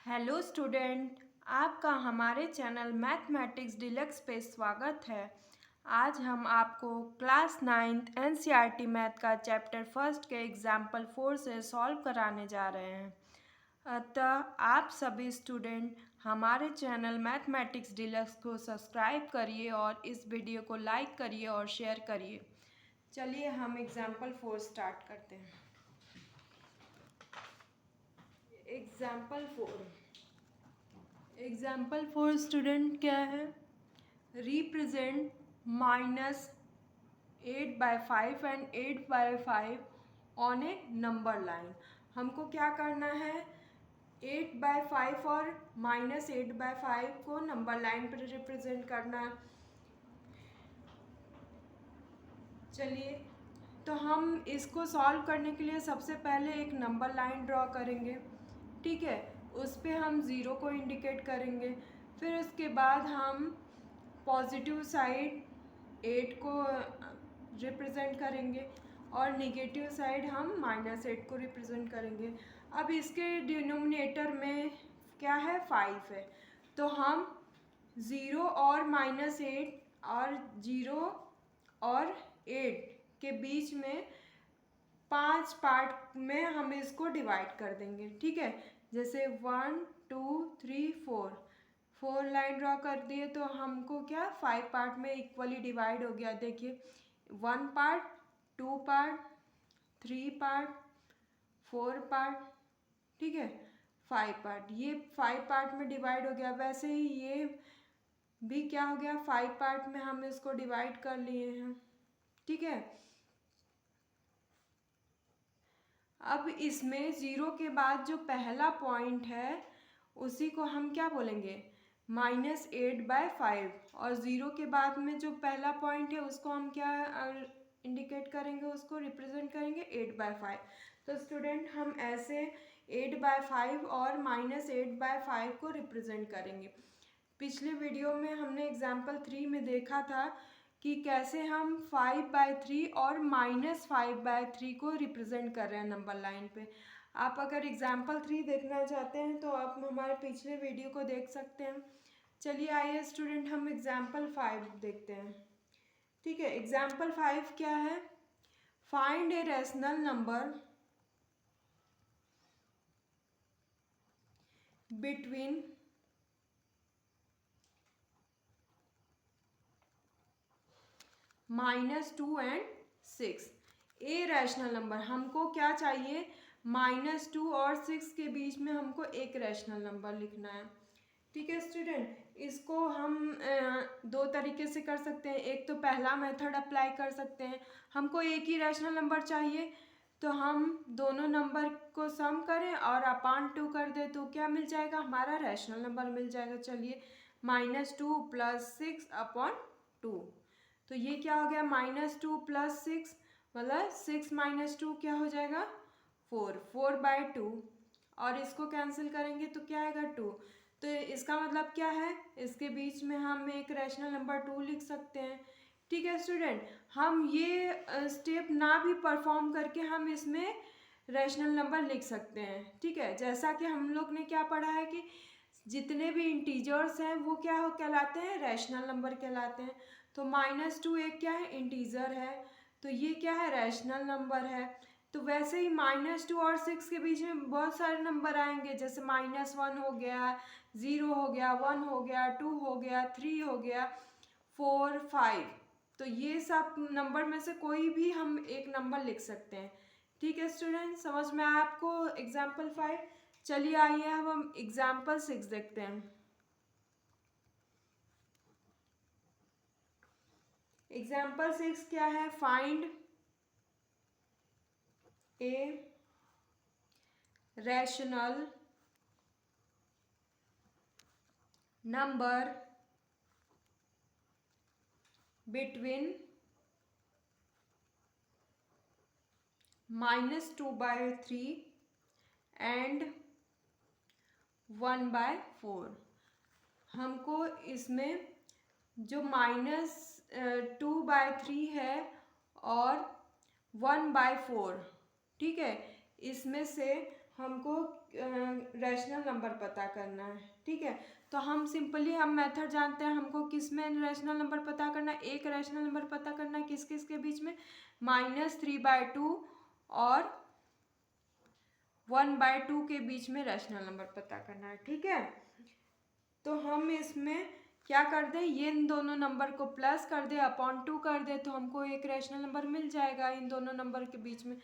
Hello student, आपका हमारे channel mathematics deluxe पे स्वागत है। आज हम आपको क्लास 9th एनसीईआरटी मैथ का चैप्टर फर्स्ट के एग्जाम्पल 4 से सॉल्व कराने जा रहे हैं। अतः आप सभी स्टूडेंट हमारे चैनल मैथमेटिक्स डिलक्स को सब्सक्राइब करिए और इस वीडियो को लाइक करिए और शेयर करिए। चलिए हम एग्जाम्पल 4 स्टार्ट करते हैं। एग्जाम्पल 4 स्टूडेंट क्या है? Represent -8/5 and 8/5 on A number line. हमको क्या करना है? 8/5 और -8/5 को नंबर लाइन पर रिप्रेजेंट करना है। चलिए, तो हम इसको सॉल्व करने के लिए सबसे पहले एक नंबर लाइन ड्रॉ करेंगे। ठीक है, उस पर हम ज़ीरो को इंडिकेट करेंगे। फिर उसके बाद हम पॉजिटिव साइड 8 को रिप्रेजेंट करेंगे और नेगेटिव साइड हम -8 को रिप्रेजेंट करेंगे। अब इसके डिनोमिनेटर में क्या है? 5 है। तो हम 0 और -8 और 0 और 8 के बीच में 5 पार्ट में हम इसको डिवाइड कर देंगे। ठीक है, जैसे 1 2 3 4 लाइन ड्रॉ कर दिए तो हमको क्या 5 पार्ट में इक्वली डिवाइड हो गया। देखिए, 1 पार्ट, 2 पार्ट, 3 पार्ट, 4 पार्ट, ठीक है, 5 पार्ट। ये 5 पार्ट में डिवाइड हो गया। वैसे ही ये भी क्या हो गया, 5 पार्ट में हम इसको डिवाइड कर लिए हैं। ठीक है, अब इसमें ज़ीरो के बाद जो पहला पॉइंट है उसी को हम क्या बोलेंगे? -8/5। और ज़ीरो के बाद में जो पहला पॉइंट है उसको हम क्या इंडिकेट करेंगे? उसको रिप्रेजेंट करेंगे 8/5। तो स्टूडेंट हम ऐसे 8/5 और -8/5 को रिप्रेजेंट करेंगे। पिछले वीडियो में हमने एग्जाम्पल 3 में देखा था कि कैसे हम 5/3 और -5/3 को रिप्रेजेंट कर रहे हैं नंबर लाइन पे। आप अगर एग्जाम्पल 3 देखना चाहते हैं तो आप हमारे पिछले वीडियो को देख सकते हैं। चलिए आइए स्टूडेंट हम एग्जाम्पल 5 देखते हैं। ठीक है, एग्जाम्पल 5 क्या है? Find a rational number between -2 and 6। A rational number, हमको क्या चाहिए? -2 और 6 के बीच में हमको एक रैशनल नंबर लिखना है। ठीक है स्टूडेंट, इसको हम दो तरीके से कर सकते हैं। एक तो पहला मेथड अप्लाई कर सकते हैं। हमको एक ही रैशनल नंबर चाहिए तो हम दोनों नंबर को सम करें और अपान 2 कर दे तो क्या मिल जाएगा? हमारा रैशनल नंबर मिल जाएगा। चलिए, -2 + 6/2। तो ये क्या हो गया? -2 + 6 मतलब 6 - 2 क्या हो जाएगा? 4/2। और इसको कैंसिल करेंगे तो क्या आएगा? 2। तो इसका मतलब क्या है? इसके बीच में हम एक रैशनल नंबर 2 लिख सकते हैं। ठीक है स्टूडेंट, हम ये स्टेप ना भी परफॉर्म करके हम इसमें रैशनल नंबर लिख सकते हैं। ठीक है, जैसा कि हम लोग ने क्या पढ़ा है कि जितने भी इंटीजर्स हैं वो क्या हो कहलाते हैं? रैशनल नंबर कहलाते हैं। तो -2 एक क्या है? इंटीजर है, तो ये क्या है? रैशनल नंबर है। तो वैसे ही -2 और 6 के बीच में बहुत सारे नंबर आएंगे, जैसे -1 हो गया, 0 हो गया, 1 हो गया, 2 हो गया, 3 हो गया, 4 5। तो ये सब नंबर में से कोई भी हम एक नंबर लिख सकते हैं। ठीक है स्टूडेंट, समझ में आया आपको एग्जाम्पल 5? चलिए आइए अब हम एग्जाम्पल 6 देखते हैं। एग्जाम्पल 6 क्या है? Find a rational number between -2/3 and 1/4। हमको इसमें जो -2/3 है और 1/4, ठीक है, इसमें से हमको रैशनल नंबर पता करना है, ठीक है। तो हम सिंपली हम मेथड जानते हैं, हमको किस में रैशनल नंबर पता करना है, एक रैशनल नंबर पता करना है किस किस के बीच में, -3/2 और 1/2 के बीच में रैशनल नंबर पता करना है, ठीक है। तो हम इसमें क्या कर दें, ये इन दोनों नंबर को प्लस कर दे, अपॉन 2 कर दे, तो हमको एक रैशनल नंबर मिल जाएगा इन दोनों नंबर के बीच में।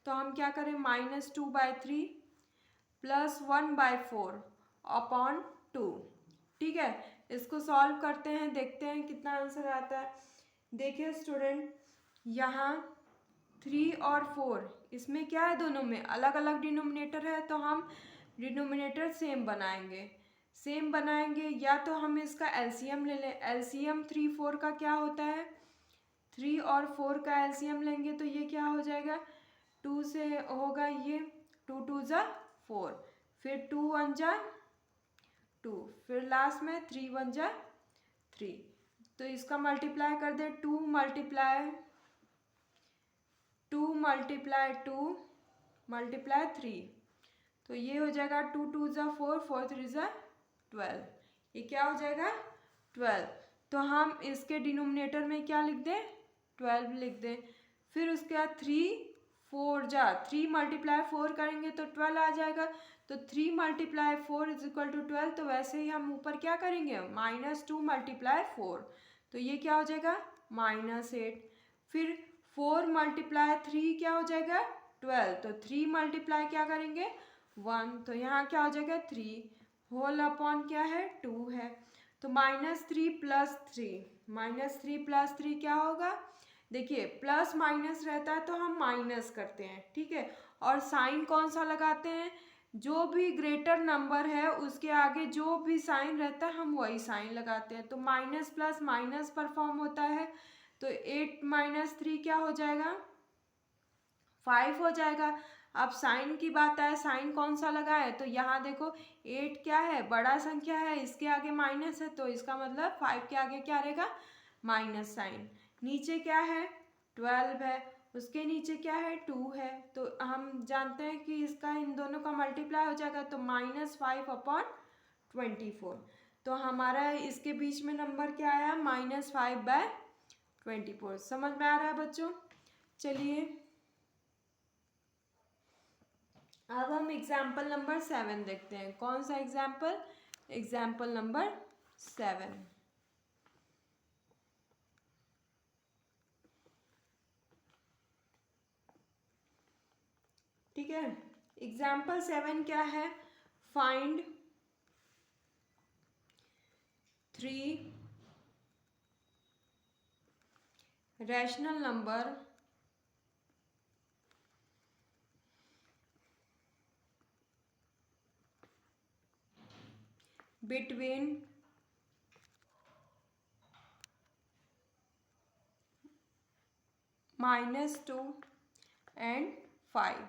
तो हम क्या करें, -2/3 + 1/4 अपॉन 2, ठीक है। इसको सॉल्व करते हैं, देखते हैं कितना आंसर आता है। देखिए स्टूडेंट, यहाँ 3 और 4 इसमें क्या है, दोनों में अलग अलग डिनोमिनेटर है, तो हम डिनोमिनेटर सेम बनाएंगे या तो हम इसका एलसीएम ले लें। एलसीएम 3 4 का क्या होता है, 3 और 4 का एलसीएम लेंगे तो ये क्या हो जाएगा, 2 से होगा ये 2 2 ज़ा 4, फिर 2 1 ज़ा 2, फिर लास्ट में 3 1 ज़ा 3। तो इसका मल्टीप्लाई कर दे, 2 × 2 × 3, तो ये हो जाएगा 2 2 ज़ा 4, 4 3 ज़ा 12, ये क्या हो जाएगा 12। तो हम इसके डिनोमिनेटर में क्या लिख दें, 12 लिख दें। फिर उसके बाद 3 4 × 3 × 4 करेंगे तो 12 आ जाएगा, तो 3 × 4 = 12। तो वैसे ही हम ऊपर क्या करेंगे, -2 × 4, तो ये क्या हो जाएगा -8। फिर 4 × 3 क्या हो जाएगा 12, तो 3 मल्टीप्लाई क्या करेंगे 1, तो यहाँ क्या हो जाएगा 3 होल अपॉन क्या है 2 है। तो -3 + 3 क्या होगा, देखिए प्लस माइनस रहता है तो हम माइनस करते हैं, ठीक है। और साइन कौन सा लगाते हैं, जो भी ग्रेटर नंबर है उसके आगे जो भी साइन रहता है हम वही साइन लगाते हैं। तो माइनस प्लस माइनस परफॉर्म होता है, तो 8 - 3 क्या हो जाएगा 5 हो जाएगा। अब साइन की बात आए, साइन कौन सा लगाए, तो यहाँ देखो 8 क्या है, बड़ा संख्या है, इसके आगे माइनस है, तो इसका मतलब 5 के आगे क्या रहेगा माइनस साइन। नीचे क्या है 12 है, उसके नीचे क्या है 2 है, तो हम जानते हैं कि इसका इन दोनों का मल्टीप्लाई हो जाएगा, तो -5/24। तो हमारा इसके बीच में नंबर क्या आया -5/24। समझ में आ रहा है बच्चों। चलिए अब हम एग्जाम्पल नंबर 7 देखते हैं। कौन सा एग्जाम्पल, एग्जाम्पल नंबर 7। ठीक है, एग्जाम्पल 7 क्या है, find 3 rational number between -2 and 5।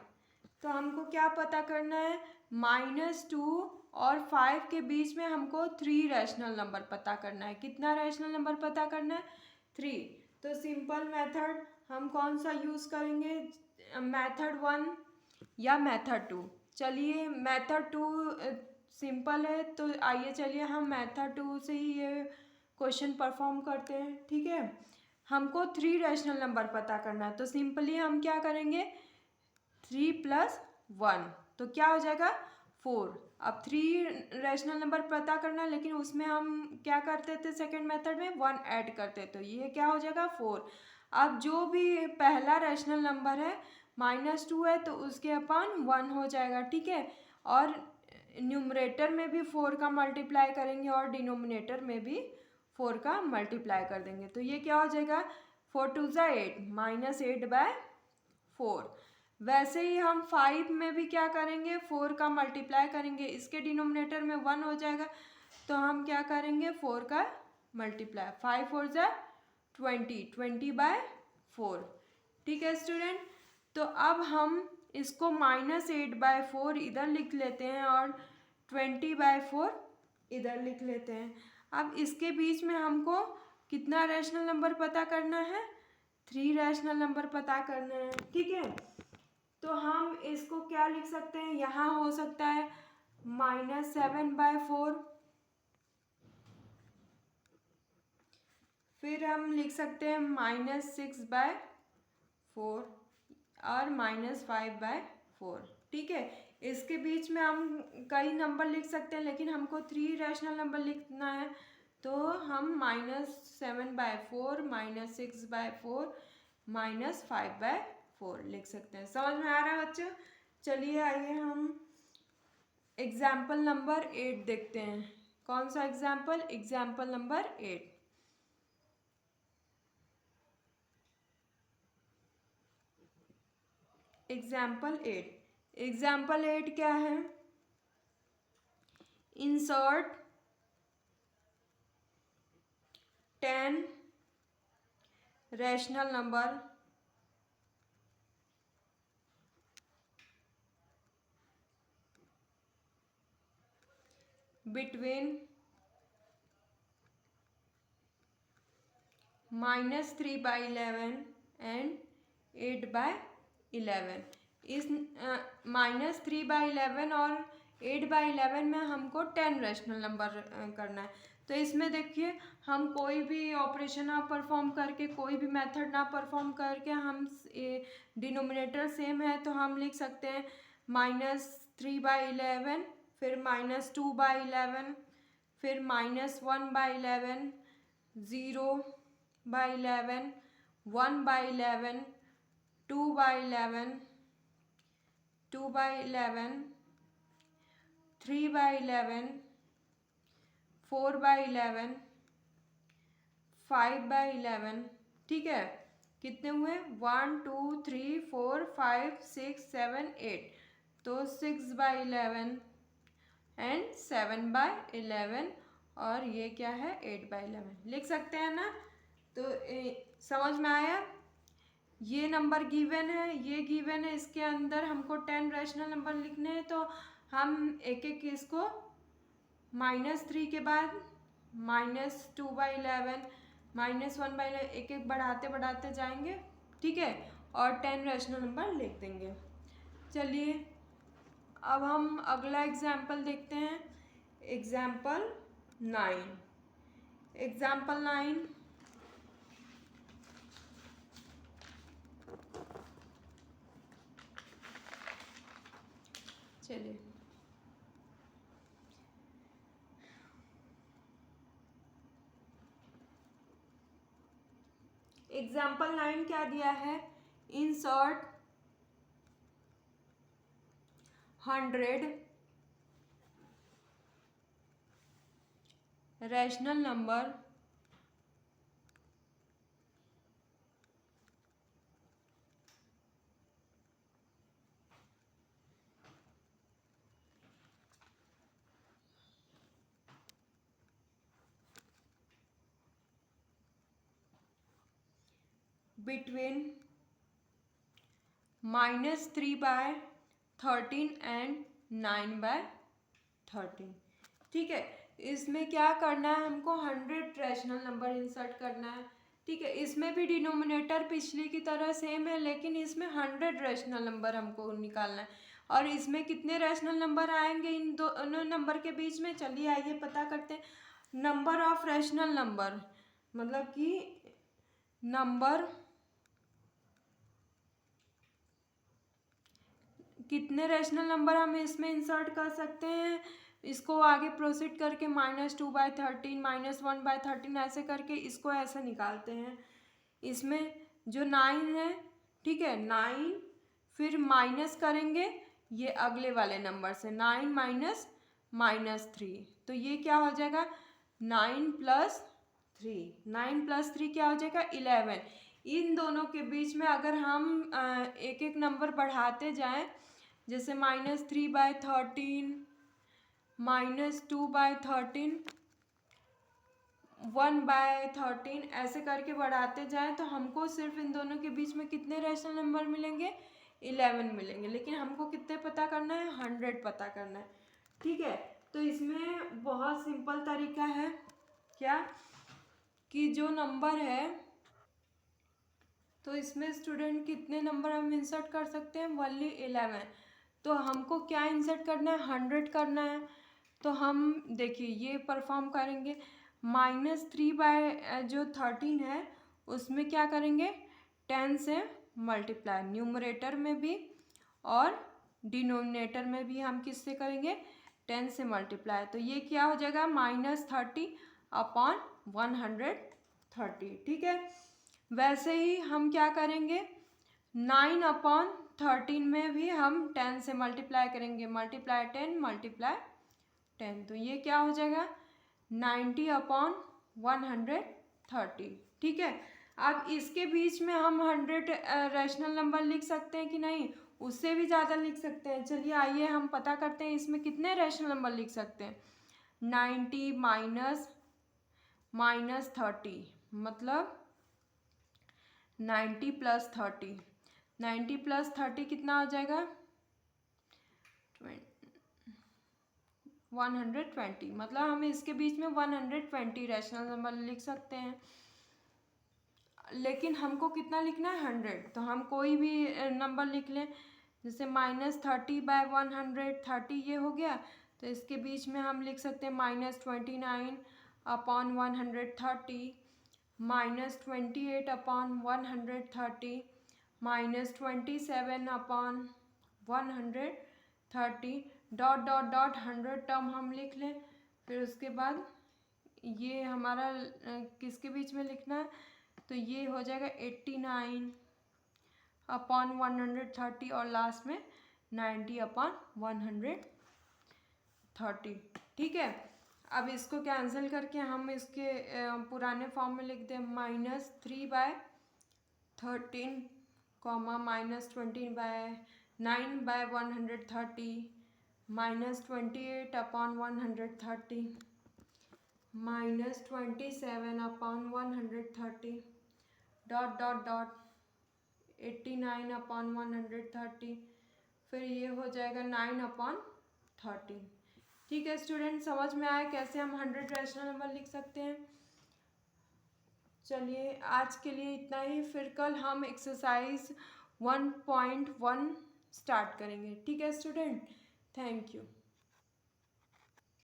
तो हमको क्या पता करना है, -2 और 5 के बीच में हमको 3 रैशनल नंबर पता करना है। कितना रैशनल नंबर पता करना है 3। तो सिंपल मेथड हम कौन सा यूज़ करेंगे, मेथड 1 या मेथड 2। चलिए मेथड 2 सिंपल है, तो आइए चलिए हम मेथड 2 से ही ये क्वेश्चन परफॉर्म करते हैं, ठीक है। हमको 3 रैशनल नंबर पता करना है, तो सिंपली हम क्या करेंगे 3 + 1, तो क्या हो जाएगा 4। अब 3 रैशनल नंबर पता करना है, लेकिन उसमें हम क्या करते थे सेकंड मेथड में 1 ऐड करते, तो ये क्या हो जाएगा 4। अब जो भी पहला रैशनल नंबर है -2 है, तो उसके अपन 1 हो जाएगा, ठीक है। और न्यूमरेटर में भी 4 का मल्टीप्लाई करेंगे और डिनोमिनेटर में भी 4 का मल्टीप्लाई कर देंगे, तो ये क्या हो जाएगा 4 2 ज़ा 8 -8/4। वैसे ही हम 5 में भी क्या करेंगे 4 का मल्टीप्लाई करेंगे, इसके डिनोमिनेटर में 1 हो जाएगा, तो हम क्या करेंगे 4 का मल्टीप्लाई, 5 4 ज़ा 20 20/4, ठीक है स्टूडेंट। तो अब हम इसको -8/4 इधर लिख लेते हैं और 20/4 इधर लिख लेते हैं। अब इसके बीच में हमको कितना रैशनल नंबर पता करना है, 3 रैशनल नंबर पता करना है, ठीक है। तो हम इसको क्या लिख सकते हैं, यहाँ हो सकता है -7/4, फिर हम लिख सकते हैं -6/4 और -5/4। ठीक है, इसके बीच में हम कई नंबर लिख सकते हैं, लेकिन हमको 3 रैशनल नंबर लिखना है, तो हम -7/4, -6/4, -5/4 लिख सकते हैं। समझ में आ रहा है बच्चों? चलिए आइए हम एग्जाम्पल नंबर 8 देखते हैं। कौन सा एग्जाम्पल? Example number 8। एग्जाम्पल 8 क्या है? Insert 10 rational number between -3/11 and 8/11। इस -3/11 और 8/11 में हमको 10 रैशनल नंबर करना है। तो इसमें देखिए, हम कोई भी ऑपरेशन ना परफॉर्म करके, कोई भी मेथड ना परफॉर्म करके, हम डिनोमिनेटर सेम है तो हम लिख सकते हैं -3/11, फिर -2/11, फिर -1/11, 0/11, 1/11, 2/11, 2/11, 3/11, 4/11, 5/11। ठीक है, कितने हुए? 1 2 3 4 5 6 7 8। तो 6/11 एंड 7/11, और ये क्या है? 8/11 लिख सकते हैं ना? तो समझ में आया? ये नंबर गिवन है, ये गिवन है, इसके अंदर हमको 10 रैशनल नंबर लिखने हैं, तो हम एक एक इसको -3 के बाद -2/11, -1/11, एक एक बढ़ाते बढ़ाते जाएंगे। ठीक है, और 10 रैशनल नंबर लिख देंगे। चलिए अब हम अगला एग्जाम्पल देखते हैं। एग्जाम्पल 9। एग्जाम्पल 9, चलिए एग्जाम्पल 9 क्या दिया है? Insert 100 rational number between -3/13 and 9/13। ठीक है, इसमें क्या करना है? हमको 100 रैशनल नंबर इंसर्ट करना है। ठीक है, इसमें भी डिनोमिनेटर पिछली की तरह सेम है, लेकिन इसमें 100 रैशनल नंबर हमको निकालना है। और इसमें कितने रैशनल नंबर आएंगे इन दोनों नंबर के बीच में? चलिए आइए पता करते हैं। नंबर ऑफ रैशनल नंबर, मतलब कि नंबर, कितने रैशनल नंबर हम इसमें इंसर्ट कर सकते हैं? इसको आगे प्रोसीड करके -2/13, -1/13 ऐसे करके इसको ऐसे निकालते हैं। इसमें जो 9 है, ठीक है, 9 फिर माइनस करेंगे ये अगले वाले नंबर से, 9 माइनस -3, तो ये क्या हो जाएगा? 9 + 3, 9 + 3 क्या हो जाएगा? 11। इन दोनों के बीच में अगर हम एक एक नंबर बढ़ाते जाएं, जैसे -3/13, -2/13, 1/13 ऐसे करके बढ़ाते जाएं, तो हमको सिर्फ इन दोनों के बीच में कितने रैशनल नंबर मिलेंगे? 11 मिलेंगे। लेकिन हमको कितने पता करना है? 100 पता करना है। ठीक है, तो इसमें बहुत सिंपल तरीका है, क्या कि जो नंबर है तो इसमें स्टूडेंट कितने नंबर हम इंसर्ट कर सकते हैं, ओनली 11। तो हमको क्या इंसर्ट करना है, 100 करना है। तो हम देखिए ये परफॉर्म करेंगे, -3 जो 13 है उसमें क्या करेंगे, 10 से मल्टीप्लाई, न्यूमरेटर में भी और डिनोमिनेटर में भी हम किससे करेंगे, 10 से मल्टीप्लाई। तो ये क्या हो जाएगा, -30/130, ठीक है। वैसे ही हम क्या करेंगे, 9/13 में भी हम 10 से मल्टीप्लाई करेंगे, मल्टीप्लाई 10 मल्टीप्लाई 10, तो ये क्या हो जाएगा, 90/130, ठीक है। अब इसके बीच में हम 100 रैशनल नंबर लिख सकते हैं कि नहीं, उससे भी ज़्यादा लिख सकते हैं। चलिए आइए हम पता करते हैं इसमें कितने रैशनल नंबर लिख सकते हैं। 90 माइनस 30 मतलब 90 + 30, 90 + 30 कितना हो जाएगा, 120। मतलब हम इसके बीच में 120 रैशनल नंबर लिख सकते हैं, लेकिन हमको कितना लिखना है, 100। तो हम कोई भी नंबर लिख लें, जैसे -30/100, 30 ये हो गया। तो इसके बीच में हम लिख सकते हैं -29/130, -28/130, -27/130, डॉट डॉट डॉट 100 टर्म हम लिख लें। फिर उसके बाद ये हमारा किसके बीच में लिखना है, तो ये हो जाएगा 89/130 और लास्ट में 90/130, ठीक है। अब इसको कैंसिल करके हम इसके पुराने फॉर्म में लिख दें, -3/13, -20/9/130, -28/130, -27/130, डॉट डॉट डॉट 89/130, फिर ये हो जाएगा 9/13, ठीक है। स्टूडेंट समझ में आया कैसे हम 100 रैशनल नंबर लिख सकते हैं। चलिए आज के लिए इतना ही, फिर कल हम एक्सरसाइज 1.1 स्टार्ट करेंगे, ठीक है स्टूडेंट। Thank you.